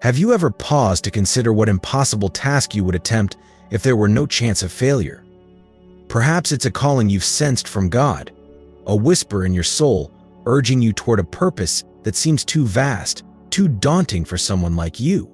Have you ever paused to consider what impossible task you would attempt if there were no chance of failure? Perhaps it's a calling you've sensed from God, a whisper in your soul urging you toward a purpose that seems too vast, too daunting for someone like you.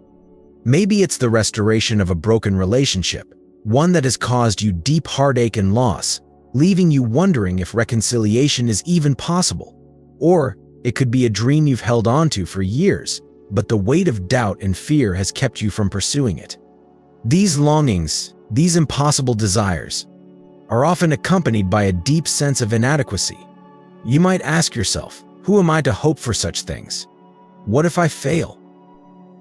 Maybe it's the restoration of a broken relationship, one that has caused you deep heartache and loss, leaving you wondering if reconciliation is even possible. Or it could be a dream you've held onto for years, but the weight of doubt and fear has kept you from pursuing it. These longings, these impossible desires, are often accompanied by a deep sense of inadequacy. You might ask yourself, who am I to hope for such things? What if I fail?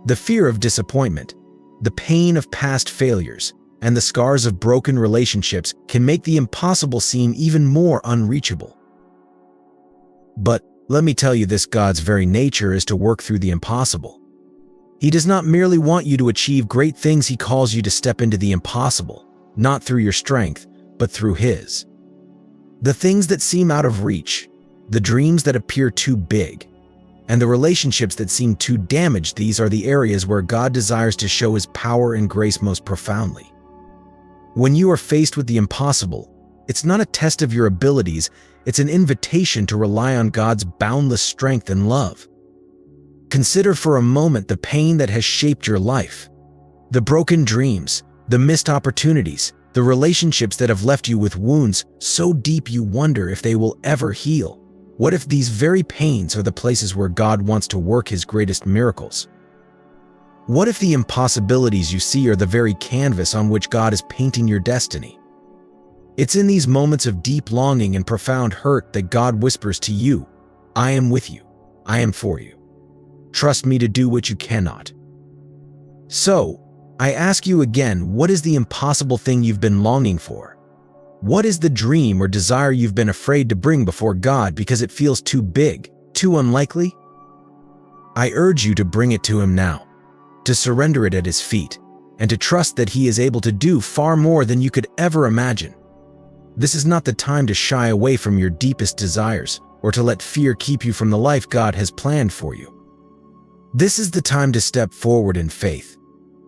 The fear of disappointment, the pain of past failures, and the scars of broken relationships can make the impossible seem even more unreachable. But let me tell you this: God's very nature is to work through the impossible. He does not merely want you to achieve great things, He calls you to step into the impossible, not through your strength, but through His. The things that seem out of reach, the dreams that appear too big, and the relationships that seem too damaged, these are the areas where God desires to show His power and grace most profoundly. When you are faced with the impossible, it's not a test of your abilities, it's an invitation to rely on God's boundless strength and love. Consider for a moment the pain that has shaped your life, the broken dreams, the missed opportunities, the relationships that have left you with wounds so deep you wonder if they will ever heal. What if these very pains are the places where God wants to work His greatest miracles? What if the impossibilities you see are the very canvas on which God is painting your destiny? It's in these moments of deep longing and profound hurt that God whispers to you, I am with you, I am for you. Trust me to do what you cannot. So, I ask you again, what is the impossible thing you've been longing for? What is the dream or desire you've been afraid to bring before God because it feels too big, too unlikely? I urge you to bring it to Him now, to surrender it at His feet, and to trust that He is able to do far more than you could ever imagine. This is not the time to shy away from your deepest desires or to let fear keep you from the life God has planned for you. This is the time to step forward in faith,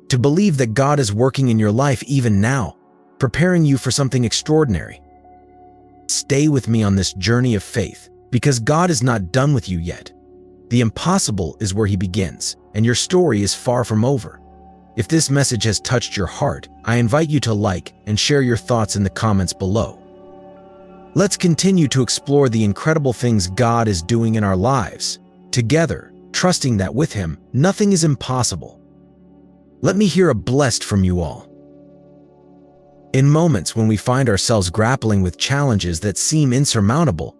to believe that God is working in your life even now, preparing you for something extraordinary. Stay with me on this journey of faith, because God is not done with you yet. The impossible is where He begins, and your story is far from over. If this message has touched your heart, I invite you to like and share your thoughts in the comments below. Let's continue to explore the incredible things God is doing in our lives, together, trusting that with Him, nothing is impossible. Let me hear a blessed from you all. In moments when we find ourselves grappling with challenges that seem insurmountable,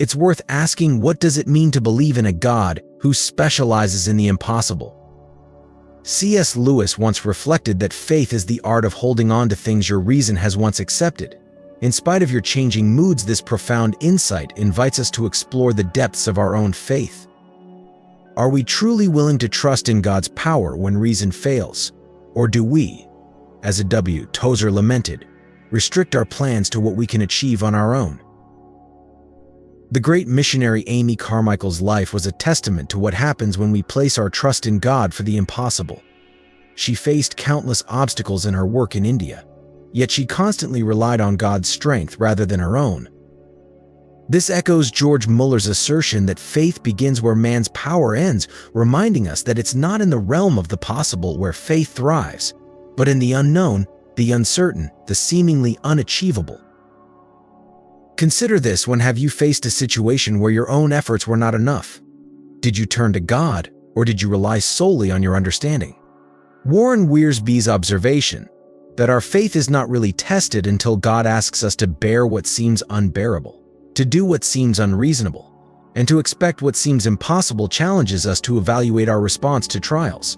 it's worth asking, what does it mean to believe in a God who specializes in the impossible? C.S. Lewis once reflected that faith is the art of holding on to things your reason has once accepted. In spite of your changing moods, this profound insight invites us to explore the depths of our own faith. Are we truly willing to trust in God's power when reason fails? Or do we, as A.W. Tozer lamented, restrict our plans to what we can achieve on our own? The great missionary Amy Carmichael's life was a testament to what happens when we place our trust in God for the impossible. She faced countless obstacles in her work in India, yet she constantly relied on God's strength rather than her own. This echoes George Muller's assertion that faith begins where man's power ends, reminding us that it's not in the realm of the possible where faith thrives, but in the unknown, the uncertain, the seemingly unachievable. Consider this: when have you faced a situation where your own efforts were not enough? Did you turn to God, or did you rely solely on your understanding? Warren Wiersbe's observation, that our faith is not really tested until God asks us to bear what seems unbearable, to do what seems unreasonable, and to expect what seems impossible, challenges us to evaluate our response to trials.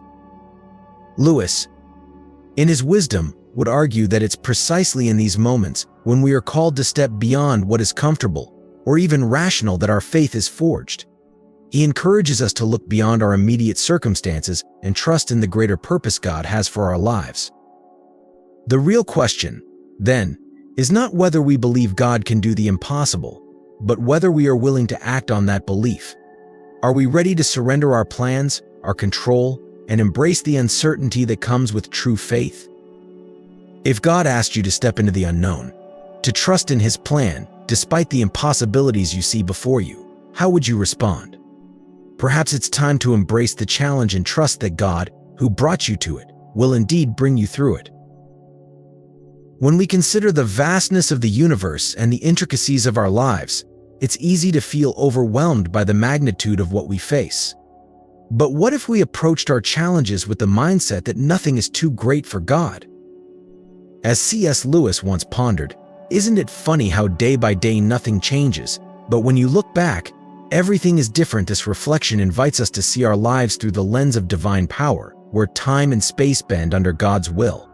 Lewis, in his wisdom, would argue that it's precisely in these moments, when we are called to step beyond what is comfortable or even rational, that our faith is forged. He encourages us to look beyond our immediate circumstances and trust in the greater purpose God has for our lives. The real question, then, is not whether we believe God can do the impossible, but whether we are willing to act on that belief. Are we ready to surrender our plans, our control, and embrace the uncertainty that comes with true faith? If God asked you to step into the unknown, to trust in His plan despite the impossibilities you see before you, how would you respond? Perhaps it's time to embrace the challenge and trust that God, who brought you to it, will indeed bring you through it. When we consider the vastness of the universe and the intricacies of our lives, it's easy to feel overwhelmed by the magnitude of what we face. But what if we approached our challenges with the mindset that nothing is too great for God? As C.S. Lewis once pondered, isn't it funny how day by day nothing changes, but when you look back, everything is different? This reflection invites us to see our lives through the lens of divine power, where time and space bend under God's will.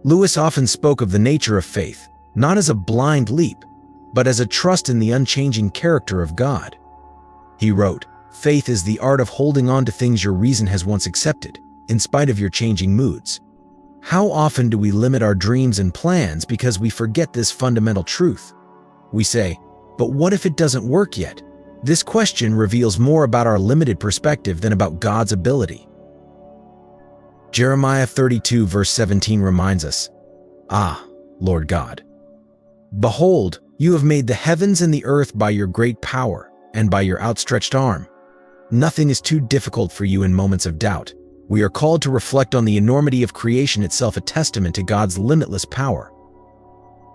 Lewis often spoke of the nature of faith, not as a blind leap, but as a trust in the unchanging character of God. He wrote, "Faith is the art of holding on to things your reason has once accepted, in spite of your changing moods." How often do we limit our dreams and plans because we forget this fundamental truth? We say, "But what if it doesn't work yet?" This question reveals more about our limited perspective than about God's ability. Jeremiah 32 verse 17 reminds us, "Ah, Lord God, behold, you have made the heavens and the earth by your great power and by your outstretched arm. Nothing is too difficult for you in moments of doubt." We are called to reflect on the enormity of creation itself, a testament to God's limitless power.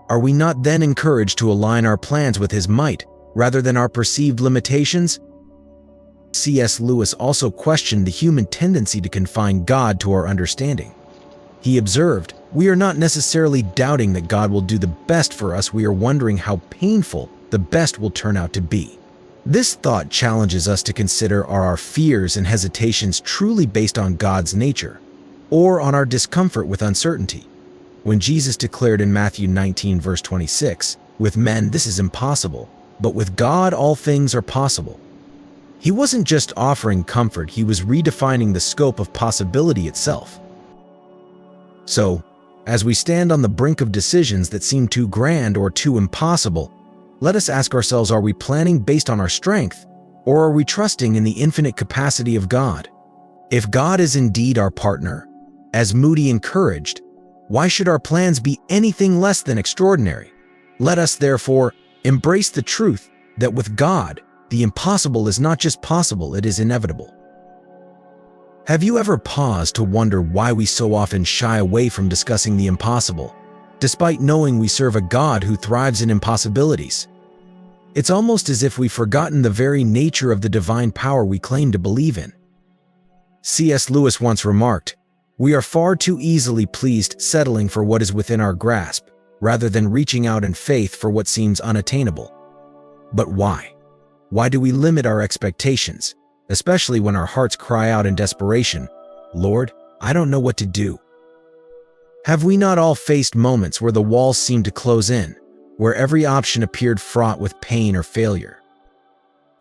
Are we not then encouraged to align our plans with His might, rather than our perceived limitations? C.S. Lewis also questioned the human tendency to confine God to our understanding. He observed, "We are not necessarily doubting that God will do the best for us, we are wondering how painful the best will turn out to be." This thought challenges us to consider, are our fears and hesitations truly based on God's nature, or on our discomfort with uncertainty? When Jesus declared in Matthew 19 verse 26, "With men this is impossible, but with God all things are possible," He wasn't just offering comfort, He was redefining the scope of possibility itself. So, as we stand on the brink of decisions that seem too grand or too impossible, let us ask ourselves, are we planning based on our strength, or are we trusting in the infinite capacity of God? If God is indeed our partner, as Moody encouraged, why should our plans be anything less than extraordinary? Let us therefore embrace the truth that with God, the impossible is not just possible, it is inevitable. Have you ever paused to wonder why we so often shy away from discussing the impossible, despite knowing we serve a God who thrives in impossibilities? It's almost as if we've forgotten the very nature of the divine power we claim to believe in. C.S. Lewis once remarked, "We are far too easily pleased settling for what is within our grasp, rather than reaching out in faith for what seems unattainable." But why? Why do we limit our expectations, especially when our hearts cry out in desperation, "Lord, I don't know what to do"? Have we not all faced moments where the walls seemed to close in, where every option appeared fraught with pain or failure?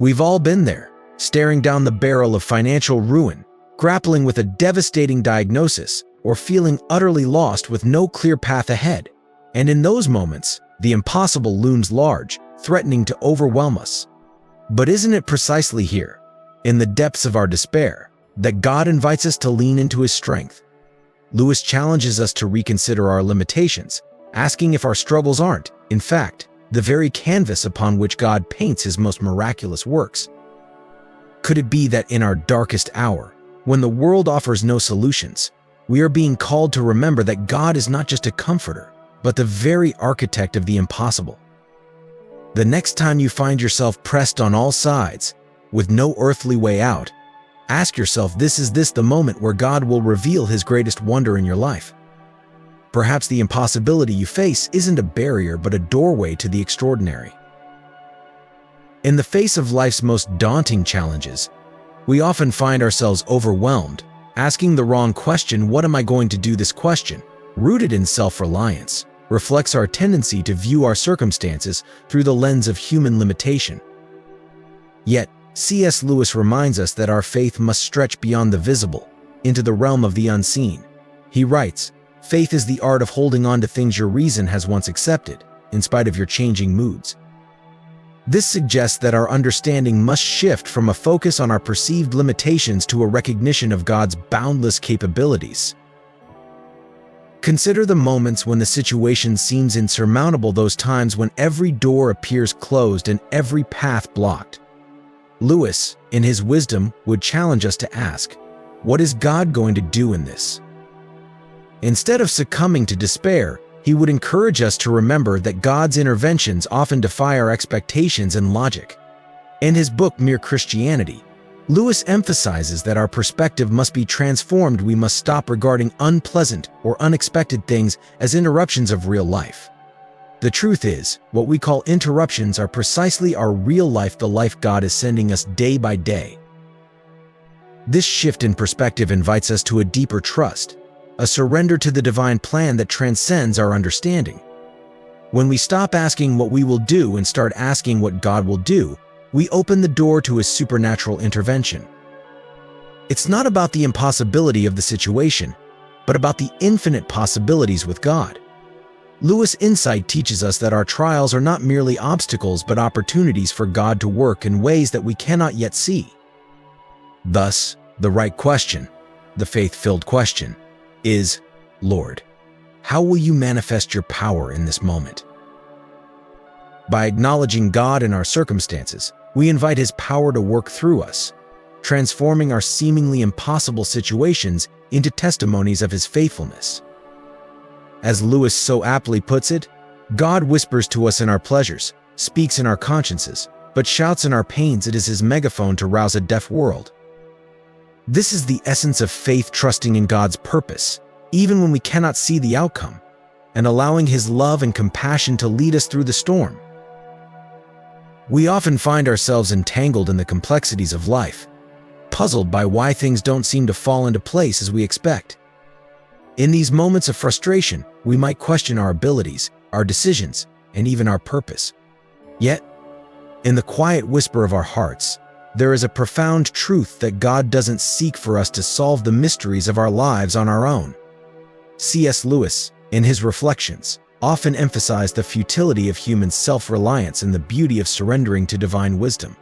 We've all been there, staring down the barrel of financial ruin, grappling with a devastating diagnosis, or feeling utterly lost with no clear path ahead. And in those moments, the impossible looms large, threatening to overwhelm us. But isn't it precisely here, in the depths of our despair, that God invites us to lean into His strength? Lewis challenges us to reconsider our limitations, asking if our struggles aren't, in fact, the very canvas upon which God paints His most miraculous works. Could it be that in our darkest hour, when the world offers no solutions, we are being called to remember that God is not just a comforter, but the very architect of the impossible? The next time you find yourself pressed on all sides, with no earthly way out, ask yourself, is this the moment where God will reveal His greatest wonder in your life? Perhaps the impossibility you face isn't a barrier but a doorway to the extraordinary. In the face of life's most daunting challenges, we often find ourselves overwhelmed, asking the wrong question. What am I going to do? This question, rooted in self-reliance, reflects our tendency to view our circumstances through the lens of human limitation. Yet, C.S. Lewis reminds us that our faith must stretch beyond the visible, into the realm of the unseen. He writes, "Faith is the art of holding on to things your reason has once accepted, in spite of your changing moods." This suggests that our understanding must shift from a focus on our perceived limitations to a recognition of God's boundless capabilities. Consider the moments when the situation seems insurmountable, those times when every door appears closed and every path blocked. Lewis, in his wisdom, would challenge us to ask, what is God going to do in this? Instead of succumbing to despair, he would encourage us to remember that God's interventions often defy our expectations and logic. In his book, Mere Christianity, Lewis emphasizes that our perspective must be transformed. We must stop regarding unpleasant or unexpected things as interruptions of real life. The truth is, what we call interruptions are precisely our real life, the life God is sending us day by day. This shift in perspective invites us to a deeper trust, a surrender to the divine plan that transcends our understanding. When we stop asking what we will do and start asking what God will do, we open the door to His supernatural intervention. It's not about the impossibility of the situation, but about the infinite possibilities with God. Lewis' insight teaches us that our trials are not merely obstacles but opportunities for God to work in ways that we cannot yet see. Thus, the right question, the faith-filled question, is, Lord, how will you manifest your power in this moment? By acknowledging God in our circumstances, we invite His power to work through us, transforming our seemingly impossible situations into testimonies of His faithfulness. As Lewis so aptly puts it, God whispers to us in our pleasures, speaks in our consciences, but shouts in our pains. It is His megaphone to rouse a deaf world. This is the essence of faith, trusting in God's purpose, even when we cannot see the outcome, and allowing His love and compassion to lead us through the storm. We often find ourselves entangled in the complexities of life, puzzled by why things don't seem to fall into place as we expect. In these moments of frustration, we might question our abilities, our decisions, and even our purpose. Yet, in the quiet whisper of our hearts, there is a profound truth that God doesn't seek for us to solve the mysteries of our lives on our own. C.S. Lewis, in his Reflections, often emphasized the futility of human self-reliance and the beauty of surrendering to divine wisdom.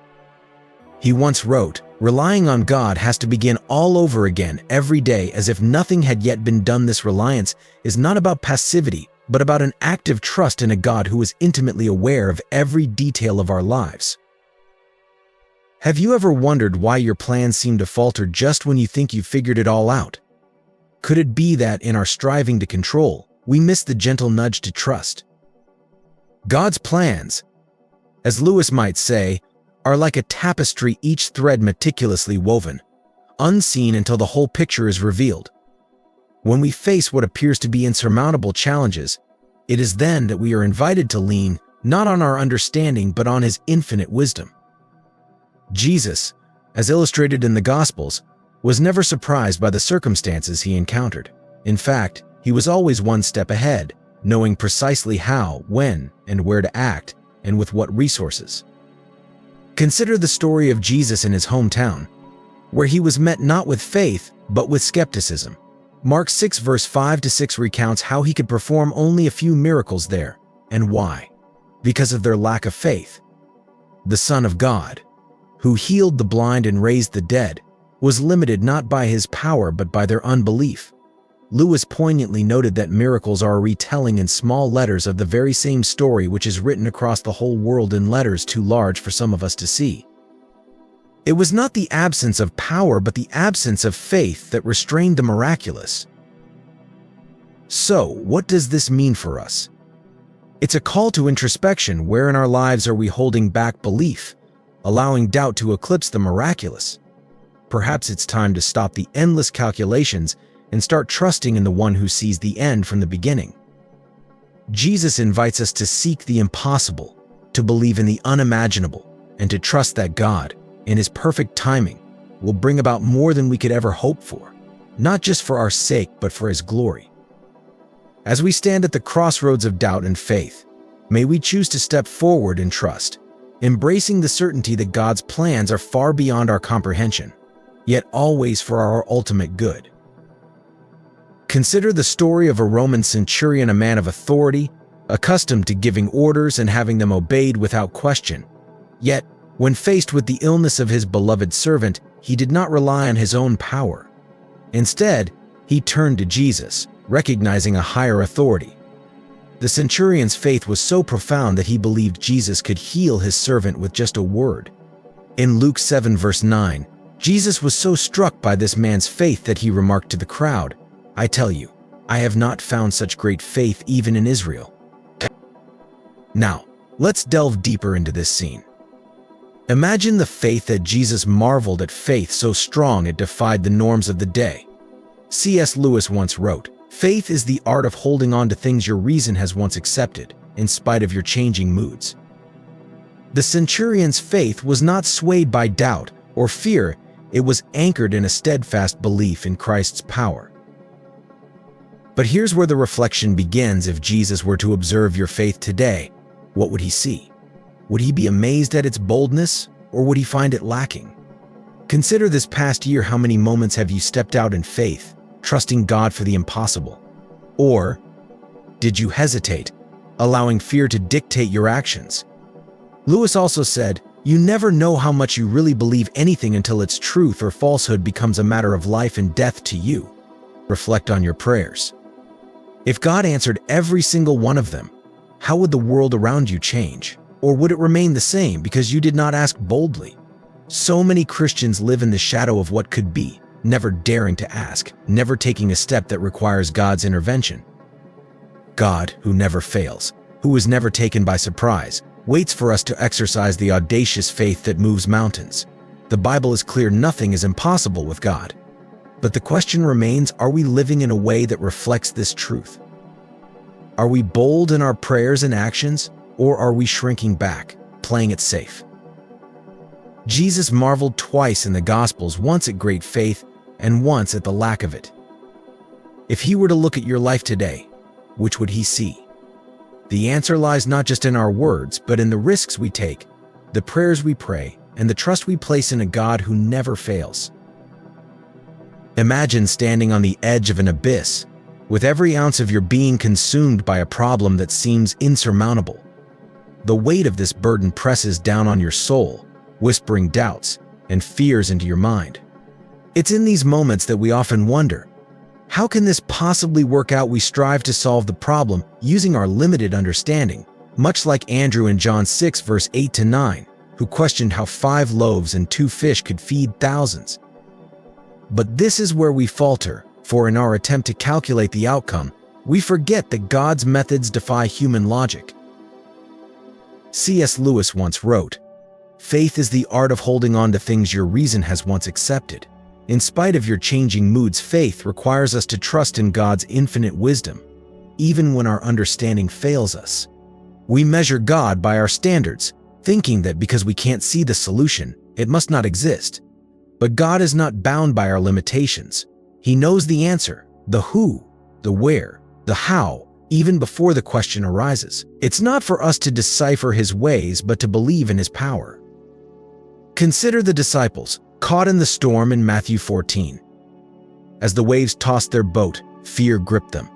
He once wrote, "Relying on God has to begin all over again every day as if nothing had yet been done. This reliance is not about passivity, but about an active trust in a God who is intimately aware of every detail of our lives." Have you ever wondered why your plans seem to falter just when you think you've figured it all out? Could it be that in our striving to control, we miss the gentle nudge to trust? God's plans, as Lewis might say, are like a tapestry, each thread meticulously woven, unseen until the whole picture is revealed. When we face what appears to be insurmountable challenges, it is then that we are invited to lean not on our understanding but on His infinite wisdom. Jesus, as illustrated in the Gospels, was never surprised by the circumstances He encountered. In fact, He was always one step ahead, knowing precisely how, when, and where to act, and with what resources. Consider the story of Jesus in His hometown, where He was met not with faith, but with skepticism. Mark 6 verse 5-6 recounts how He could perform only a few miracles there, and why? Because of their lack of faith. The Son of God, who healed the blind and raised the dead, was limited not by His power but by their unbelief. Lewis poignantly noted that miracles are a retelling in small letters of the very same story which is written across the whole world in letters too large for some of us to see. It was not the absence of power but the absence of faith that restrained the miraculous. So, what does this mean for us? It's a call to introspection. Where in our lives are we holding back belief, allowing doubt to eclipse the miraculous? Perhaps it's time to stop the endless calculations and start trusting in the one who sees the end from the beginning. Jesus invites us to seek the impossible, to believe in the unimaginable, and to trust that God, in His perfect timing, will bring about more than we could ever hope for, not just for our sake, but for His glory. As we stand at the crossroads of doubt and faith, may we choose to step forward in trust, embracing the certainty that God's plans are far beyond our comprehension, yet always for our ultimate good. Consider the story of a Roman centurion, a man of authority, accustomed to giving orders and having them obeyed without question. Yet, when faced with the illness of his beloved servant, he did not rely on his own power. Instead, he turned to Jesus, recognizing a higher authority. The centurion's faith was so profound that he believed Jesus could heal his servant with just a word. In Luke 7 verse 9, Jesus was so struck by this man's faith that he remarked to the crowd, "I tell you, I have not found such great faith even in Israel." Now, let's delve deeper into this scene. Imagine the faith that Jesus marveled at, faith so strong it defied the norms of the day. C.S. Lewis once wrote, "Faith is the art of holding on to things your reason has once accepted, in spite of your changing moods." The centurion's faith was not swayed by doubt or fear, it was anchored in a steadfast belief in Christ's power. But here's where the reflection begins. If Jesus were to observe your faith today, what would he see? Would he be amazed at its boldness, or would he find it lacking? Consider this past year. How many moments have you stepped out in faith, trusting God for the impossible? Or did you hesitate, allowing fear to dictate your actions? Lewis also said, "You never know how much you really believe anything until its truth or falsehood becomes a matter of life and death to you." Reflect on your prayers. If God answered every single one of them, how would the world around you change? Or would it remain the same because you did not ask boldly? So many Christians live in the shadow of what could be, never daring to ask, never taking a step that requires God's intervention. God, who never fails, who is never taken by surprise, waits for us to exercise the audacious faith that moves mountains. The Bible is clear: nothing is impossible with God. But the question remains, are we living in a way that reflects this truth? Are we bold in our prayers and actions, or are we shrinking back, playing it safe? Jesus marveled twice in the Gospels, once at great faith and once at the lack of it. If he were to look at your life today, which would he see? The answer lies not just in our words, but in the risks we take, the prayers we pray, and the trust we place in a God who never fails. Imagine standing on the edge of an abyss, with every ounce of your being consumed by a problem that seems insurmountable. The weight of this burden presses down on your soul, whispering doubts and fears into your mind. It's in these moments that we often wonder, how can this possibly work out? We strive to solve the problem using our limited understanding, much like Andrew in John 6 verse 8-9, who questioned how 5 loaves and 2 fish could feed thousands. But this is where we falter, for in our attempt to calculate the outcome, we forget that God's methods defy human logic. C.S. Lewis once wrote, "Faith is the art of holding on to things your reason has once accepted. In spite of your changing moods, faith requires us to trust in God's infinite wisdom, even when our understanding fails us. We measure God by our standards, thinking that because we can't see the solution, it must not exist. But God is not bound by our limitations. He knows the answer, the who, the where, the how, even before the question arises. It's not for us to decipher his ways, but to believe in his power." Consider the disciples, caught in the storm in Matthew 14. As the waves tossed their boat, fear gripped them.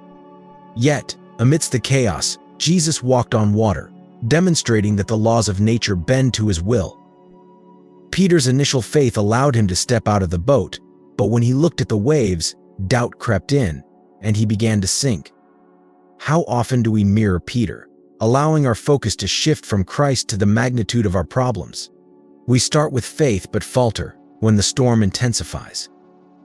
Yet, amidst the chaos, Jesus walked on water, demonstrating that the laws of nature bend to his will. Peter's initial faith allowed him to step out of the boat, but when he looked at the waves, doubt crept in, and he began to sink. How often do we mirror Peter, allowing our focus to shift from Christ to the magnitude of our problems? We start with faith but falter when the storm intensifies.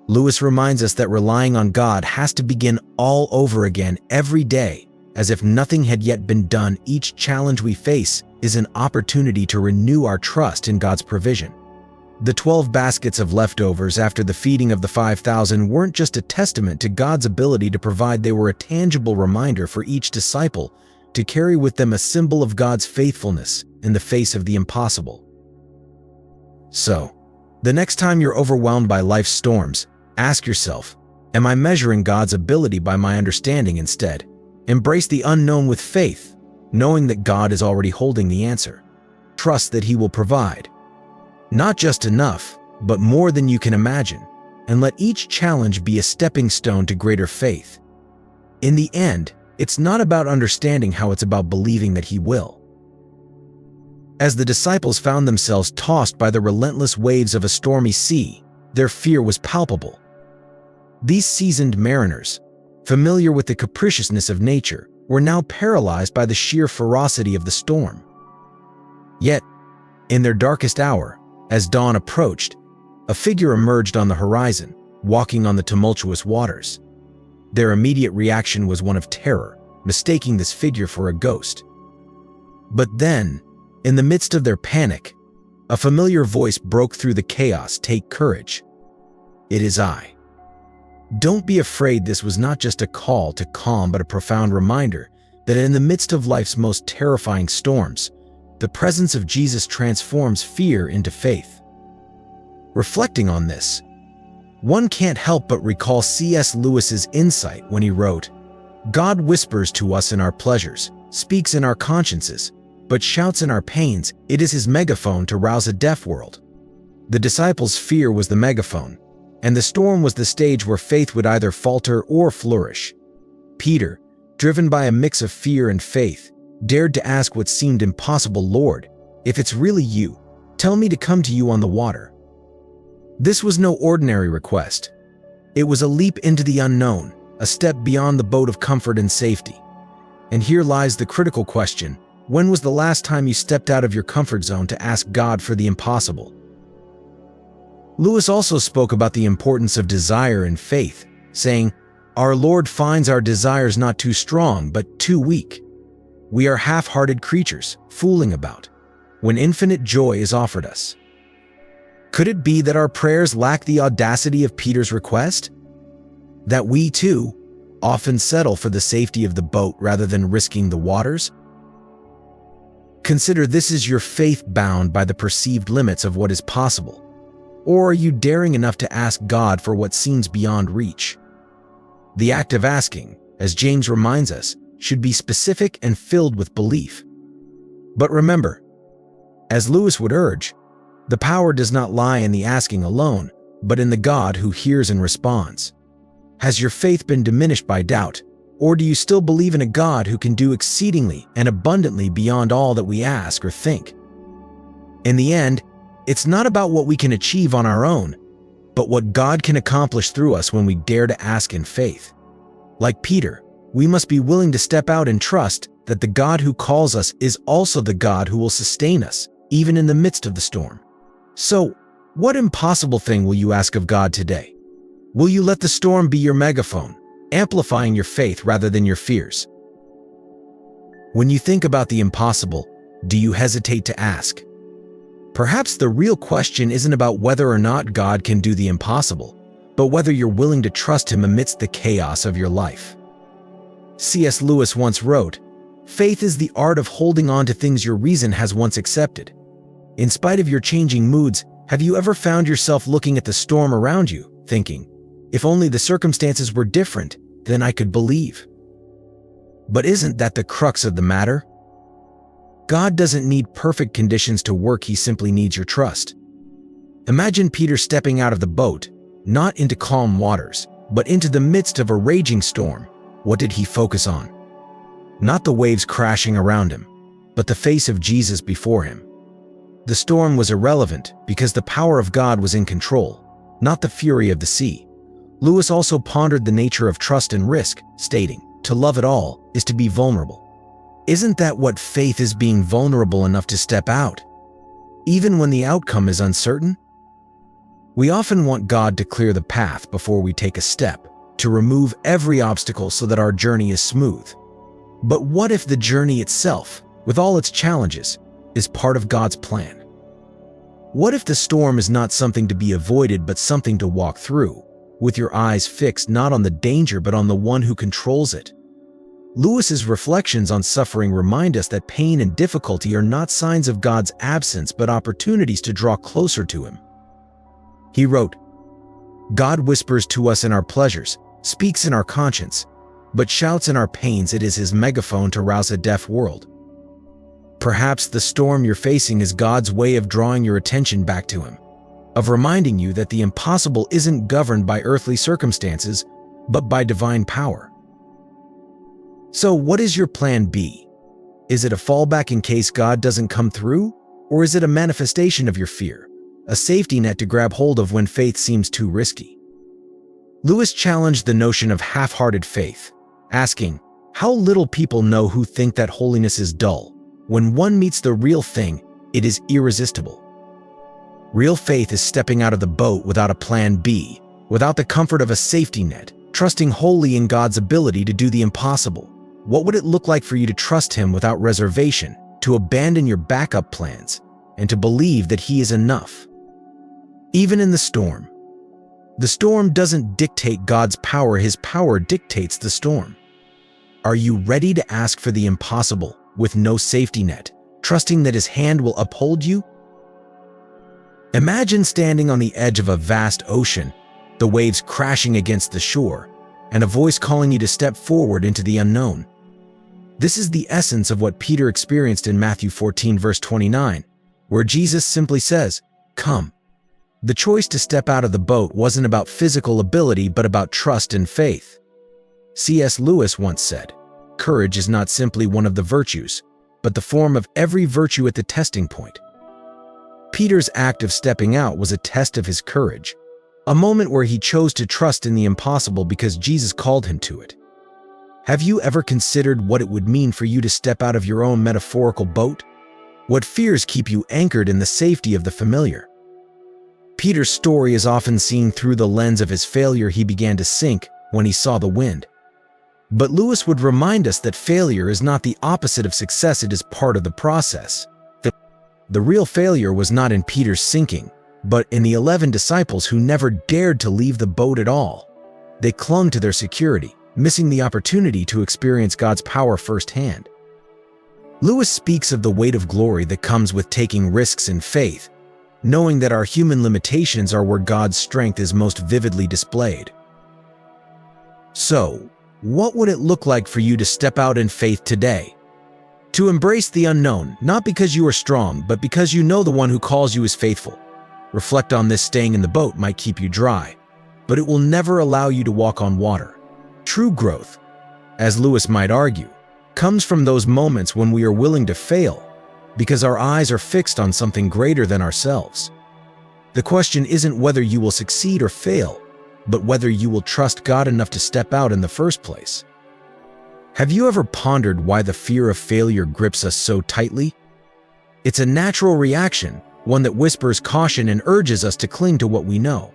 Lewis reminds us that relying on God has to begin all over again every day, as if nothing had yet been done. Each challenge we face is an opportunity to renew our trust in God's provision. The 12 baskets of leftovers after the feeding of the 5,000 weren't just a testament to God's ability to provide, they were a tangible reminder for each disciple to carry with them a symbol of God's faithfulness in the face of the impossible. So, the next time you're overwhelmed by life's storms, ask yourself, am I measuring God's ability by my understanding instead? Embrace the unknown with faith, knowing that God is already holding the answer. Trust that he will provide. Not just enough, but more than you can imagine, and let each challenge be a stepping stone to greater faith. In the end, it's not about understanding how, it's about believing that he will. As the disciples found themselves tossed by the relentless waves of a stormy sea, their fear was palpable. These seasoned mariners, familiar with the capriciousness of nature, were now paralyzed by the sheer ferocity of the storm. Yet, in their darkest hour, as dawn approached, a figure emerged on the horizon, walking on the tumultuous waters. Their immediate reaction was one of terror, mistaking this figure for a ghost. But then, in the midst of their panic, a familiar voice broke through the chaos. "Take courage. It is I." Don't be afraid. This was not just a call to calm, but a profound reminder that in the midst of life's most terrifying storms, the presence of Jesus transforms fear into faith. Reflecting on this, one can't help but recall C.S. Lewis's insight when he wrote, "God whispers to us in our pleasures, speaks in our consciences, but shouts in our pains. It is his megaphone to rouse a deaf world." The disciples' fear was the megaphone, and the storm was the stage where faith would either falter or flourish. Peter, driven by a mix of fear and faith, dared to ask what seemed impossible. "Lord, if it's really you, tell me to come to you on the water." This was no ordinary request. It was a leap into the unknown, a step beyond the boat of comfort and safety. And here lies the critical question: when was the last time you stepped out of your comfort zone to ask God for the impossible? Lewis also spoke about the importance of desire and faith, saying, "Our Lord finds our desires not too strong, but too weak. We are half-hearted creatures, fooling about, when infinite joy is offered us." Could it be that our prayers lack the audacity of Peter's request? That we, too, often settle for the safety of the boat rather than risking the waters? Consider this: is your faith bound by the perceived limits of what is possible? Or are you daring enough to ask God for what seems beyond reach? The act of asking, as James reminds us, should be specific and filled with belief. But remember, as Lewis would urge, the power does not lie in the asking alone, but in the God who hears and responds. Has your faith been diminished by doubt, or do you still believe in a God who can do exceedingly and abundantly beyond all that we ask or think? In the end, it's not about what we can achieve on our own, but what God can accomplish through us when we dare to ask in faith. Like Peter, we must be willing to step out and trust that the God who calls us is also the God who will sustain us, even in the midst of the storm. So, what impossible thing will you ask of God today? Will you let the storm be your megaphone, amplifying your faith rather than your fears? When you think about the impossible, do you hesitate to ask? Perhaps the real question isn't about whether or not God can do the impossible, but whether you're willing to trust him amidst the chaos of your life. C.S. Lewis once wrote, "Faith is the art of holding on to things your reason has once accepted." In spite of your changing moods, have you ever found yourself looking at the storm around you, thinking, "If only the circumstances were different, then I could believe"? But isn't that the crux of the matter? God doesn't need perfect conditions to work, he simply needs your trust. Imagine Peter stepping out of the boat, not into calm waters, but into the midst of a raging storm. What did he focus on? Not the waves crashing around him, but the face of Jesus before him. The storm was irrelevant because the power of God was in control, not the fury of the sea. Lewis also pondered the nature of trust and risk, stating, "To love at all is to be vulnerable." Isn't that what faith is, being vulnerable enough to step out, even when the outcome is uncertain? We often want God to clear the path before we take a step, to remove every obstacle so that our journey is smooth. But what if the journey itself, with all its challenges, is part of God's plan? What if the storm is not something to be avoided but something to walk through, with your eyes fixed not on the danger but on the one who controls it? Lewis's reflections on suffering remind us that pain and difficulty are not signs of God's absence but opportunities to draw closer to him. He wrote, "God whispers to us in our pleasures, speaks in our conscience, but shouts in our pains. It is his megaphone to rouse a deaf world." Perhaps the storm you're facing is God's way of drawing your attention back to him, of reminding you that the impossible isn't governed by earthly circumstances, but by divine power. So what is your plan B? Is it a fallback in case God doesn't come through? Or is it a manifestation of your fear, a safety net to grab hold of when faith seems too risky? Lewis challenged the notion of half-hearted faith, asking, how little people know who think that holiness is dull. When one meets the real thing, it is irresistible. Real faith is stepping out of the boat without a plan B, without the comfort of a safety net, trusting wholly in God's ability to do the impossible. What would it look like for you to trust Him without reservation, to abandon your backup plans, and to believe that He is enough? Even in the storm. The storm doesn't dictate God's power, His power dictates the storm. Are you ready to ask for the impossible with no safety net, trusting that His hand will uphold you? Imagine standing on the edge of a vast ocean, the waves crashing against the shore, and a voice calling you to step forward into the unknown. This is the essence of what Peter experienced in Matthew 14, verse 29, where Jesus simply says, "Come." The choice to step out of the boat wasn't about physical ability, but about trust and faith. C.S. Lewis once said, "Courage is not simply one of the virtues, but the form of every virtue at the testing point." Peter's act of stepping out was a test of his courage, a moment where he chose to trust in the impossible because Jesus called him to it. Have you ever considered what it would mean for you to step out of your own metaphorical boat? What fears keep you anchored in the safety of the familiar? Peter's story is often seen through the lens of his failure. He began to sink when he saw the wind. But Lewis would remind us that failure is not the opposite of success, it is part of the process. The real failure was not in Peter's sinking, but in the 11 disciples who never dared to leave the boat at all. They clung to their security, missing the opportunity to experience God's power firsthand. Lewis speaks of the weight of glory that comes with taking risks in faith, knowing that our human limitations are where God's strength is most vividly displayed. So, what would it look like for you to step out in faith today? To embrace the unknown, not because you are strong, but because you know the one who calls you is faithful. Reflect on this: staying in the boat might keep you dry, but it will never allow you to walk on water. True growth, as Lewis might argue, comes from those moments when we are willing to fail, because our eyes are fixed on something greater than ourselves. The question isn't whether you will succeed or fail, but whether you will trust God enough to step out in the first place. Have you ever pondered why the fear of failure grips us so tightly? It's a natural reaction, one that whispers caution and urges us to cling to what we know.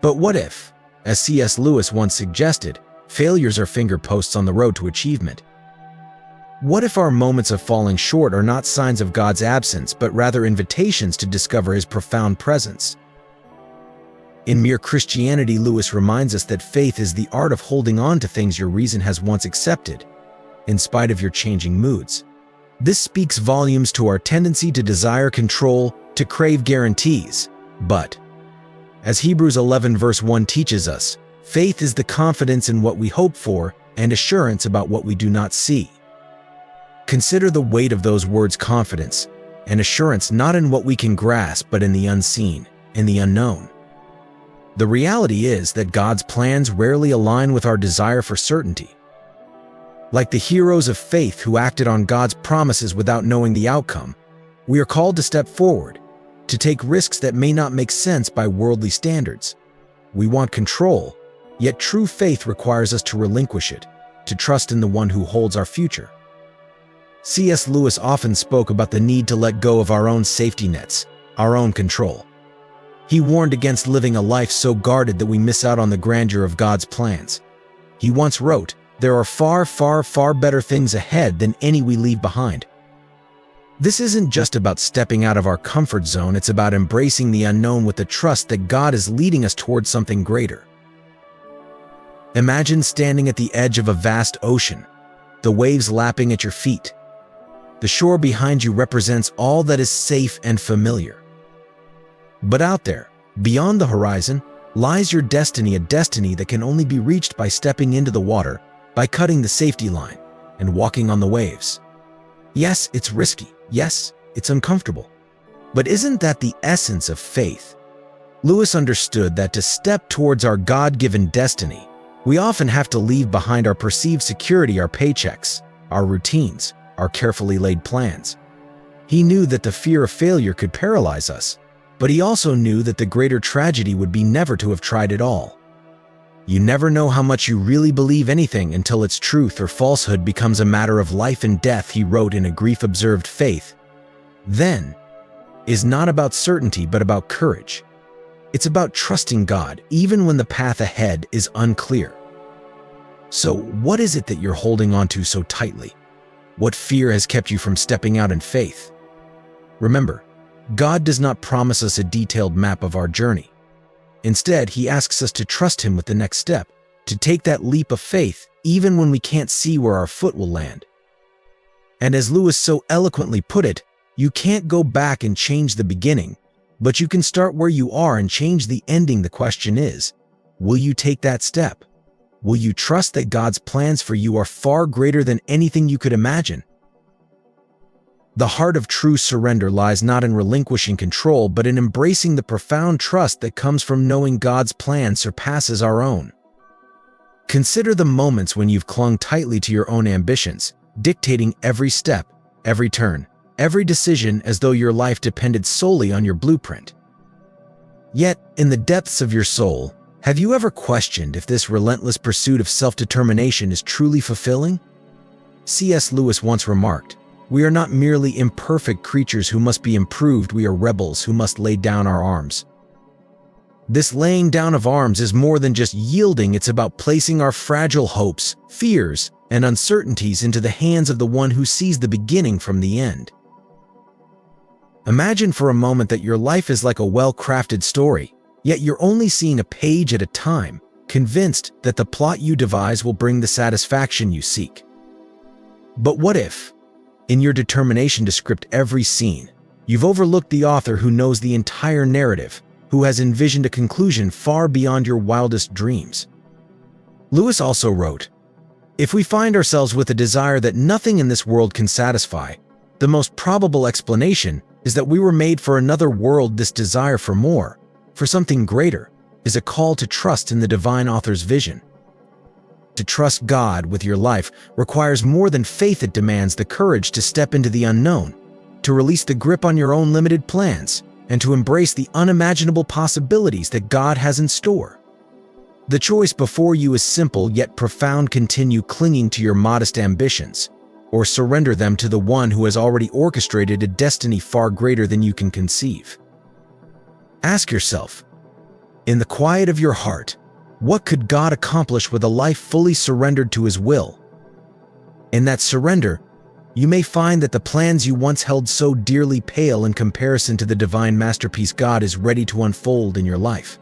But what if, as C.S. Lewis once suggested, failures are fingerposts on the road to achievement? What if our moments of falling short are not signs of God's absence, but rather invitations to discover His profound presence? In Mere Christianity, Lewis reminds us that faith is the art of holding on to things your reason has once accepted, in spite of your changing moods. This speaks volumes to our tendency to desire control, to crave guarantees. But, as Hebrews 11 verse 1 teaches us, faith is the confidence in what we hope for and assurance about what we do not see. Consider the weight of those words: confidence and assurance, not in what we can grasp, but in the unseen, in the unknown. The reality is that God's plans rarely align with our desire for certainty. Like the heroes of faith who acted on God's promises without knowing the outcome, we are called to step forward, to take risks that may not make sense by worldly standards. We want control, yet true faith requires us to relinquish it, to trust in the one who holds our future. C.S. Lewis often spoke about the need to let go of our own safety nets, our own control. He warned against living a life so guarded that we miss out on the grandeur of God's plans. He once wrote, "There are far, far, far better things ahead than any we leave behind." This isn't just about stepping out of our comfort zone, it's about embracing the unknown with the trust that God is leading us towards something greater. Imagine standing at the edge of a vast ocean, the waves lapping at your feet. The shore behind you represents all that is safe and familiar. But out there, beyond the horizon, lies your destiny, a destiny that can only be reached by stepping into the water, by cutting the safety line, and walking on the waves. Yes, it's risky. Yes, it's uncomfortable. But isn't that the essence of faith? Lewis understood that to step towards our God-given destiny, we often have to leave behind our perceived security, our paychecks, our routines, our carefully laid plans. He knew that the fear of failure could paralyze us, but he also knew that the greater tragedy would be never to have tried at all. You never know how much you really believe anything until its truth or falsehood becomes a matter of life and death, he wrote in A Grief-Observed Faith. Then is not about certainty but about courage. It's about trusting God even when the path ahead is unclear. So what is it that you're holding on to so tightly? What fear has kept you from stepping out in faith? Remember, God does not promise us a detailed map of our journey. Instead, he asks us to trust him with the next step, to take that leap of faith even when we can't see where our foot will land. And as Lewis so eloquently put it, you can't go back and change the beginning, but you can start where you are and change the ending. The question is, will you take that step? Will you trust that God's plans for you are far greater than anything you could imagine? The heart of true surrender lies not in relinquishing control, but in embracing the profound trust that comes from knowing God's plan surpasses our own. Consider the moments when you've clung tightly to your own ambitions, dictating every step, every turn, every decision as though your life depended solely on your blueprint. Yet, in the depths of your soul, have you ever questioned if this relentless pursuit of self-determination is truly fulfilling? C.S. Lewis once remarked, "We are not merely imperfect creatures who must be improved, we are rebels who must lay down our arms." This laying down of arms is more than just yielding, it's about placing our fragile hopes, fears, and uncertainties into the hands of the one who sees the beginning from the end. Imagine for a moment that your life is like a well-crafted story, yet you're only seeing a page at a time, convinced that the plot you devise will bring the satisfaction you seek. But what if, in your determination to script every scene, you've overlooked the author who knows the entire narrative, who has envisioned a conclusion far beyond your wildest dreams? Lewis also wrote, "If we find ourselves with a desire that nothing in this world can satisfy, the most probable explanation is that we were made for another world. This desire for more, for something greater, is a call to trust in the divine author's vision." To trust God with your life requires more than faith. It demands the courage to step into the unknown, to release the grip on your own limited plans, and to embrace the unimaginable possibilities that God has in store. The choice before you is simple yet profound: continue clinging to your modest ambitions, or surrender them to the one who has already orchestrated a destiny far greater than you can conceive. Ask yourself, in the quiet of your heart, what could God accomplish with a life fully surrendered to his will? In that surrender, you may find that the plans you once held so dearly pale in comparison to the divine masterpiece God is ready to unfold in your life.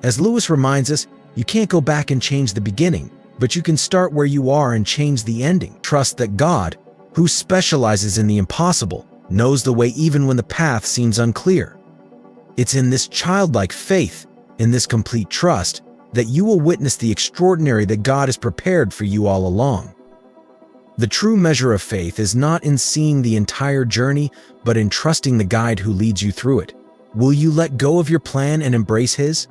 As Lewis reminds us, you can't go back and change the beginning, but you can start where you are and change the ending. Trust that God, who specializes in the impossible, knows the way even when the path seems unclear. It's in this childlike faith, in this complete trust, that you will witness the extraordinary that God has prepared for you all along. The true measure of faith is not in seeing the entire journey, but in trusting the guide who leads you through it. Will you let go of your plan and embrace his?